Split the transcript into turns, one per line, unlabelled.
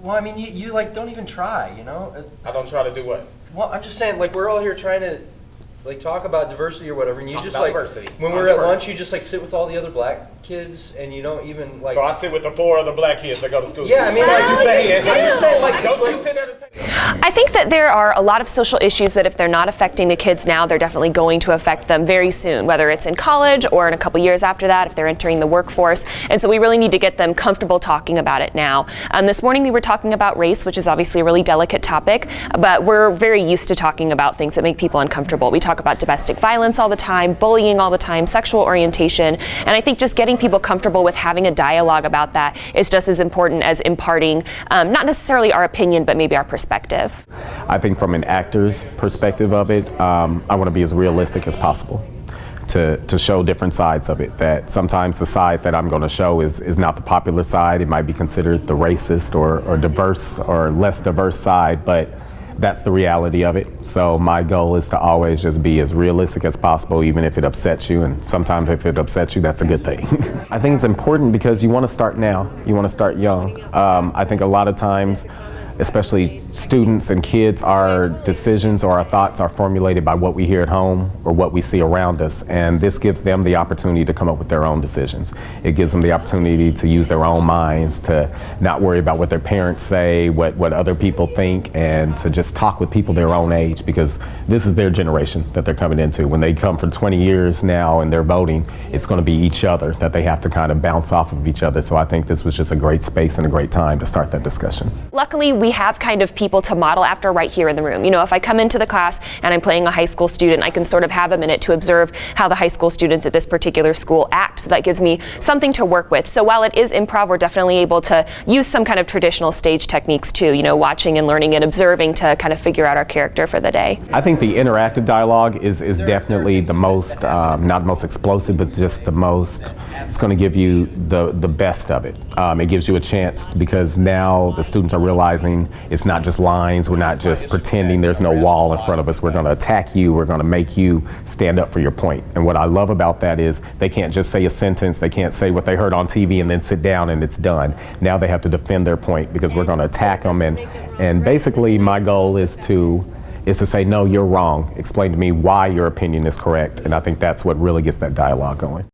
Well, I mean, you like don't even try, you know?
I don't try to do what?
Well, I'm just saying, like, we're all here trying to, like, talk about diversity or whatever, and you
Talk
just,
about
like,
diversity.
when
I'm
we're at
diverse.
lunch, you just, like, sit with all the other black kids, and you don't even, like...
So I sit with the 4 other black kids that go to school.
Yeah, I mean,
so
like,
you saying,
I'm just saying, like,
don't you sit at a table?
I think that there are a lot of social issues that if they're not affecting the kids now, they're definitely going to affect them very soon, whether it's in college or in a couple years after that, if they're entering the workforce. And so we really need to get them comfortable talking about it now. This morning we were talking about race, which is obviously a really delicate topic, but we're very used to talking about things that make people uncomfortable. We talk about domestic violence all the time, bullying all the time, sexual orientation, and I think just getting people comfortable with having a dialogue about that is just as important as imparting not necessarily our opinion, but maybe our perspective.
I think from an actor's perspective of it, I want to be as realistic as possible to show different sides of it. That sometimes the side that I'm going to show is not the popular side. It might be considered the racist or diverse or less diverse side, but that's the reality of it. So my goal is to always just be as realistic as possible, even if it upsets you. And sometimes if it upsets you, that's a good thing. I think it's important because you want to start now. You want to start young. I think a lot of times, especially students and kids, our decisions or our thoughts are formulated by what we hear at home or what we see around us, and this gives them the opportunity to come up with their own decisions. It gives them the opportunity to use their own minds, to not worry about what their parents say, what other people think, and to just talk with people their own age, because this is their generation that they're coming into. When they come for 20 years now and they're voting, it's going to be each other that they have to kind of bounce off of each other. So I think this was just a great space and a great time to start that discussion.
Luckily, we have kind of people to model after right here in the room. You know, if I come into the class and I'm playing a high school student, I can sort of have a minute to observe how the high school students at this particular school act. So that gives me something to work with. So while it is improv, we're definitely able to use some kind of traditional stage techniques too, you know, watching and learning and observing to kind of figure out our character for the day.
I think the interactive dialogue is definitely the most, not the most explosive, but just the most, it's going to give you the best of it. It gives you a chance because now the students are realizing it's not just lines, we're not just pretending there's no wall in front of us. We're going to attack you, we're going to make you stand up for your point. And what I love about that is they can't just say a sentence, they can't say what they heard on TV and then sit down and it's done. Now they have to defend their point because we're going to attack them, and basically my goal is to say, no, you're wrong. Explain to me why your opinion is correct. And I think that's what really gets that dialogue going.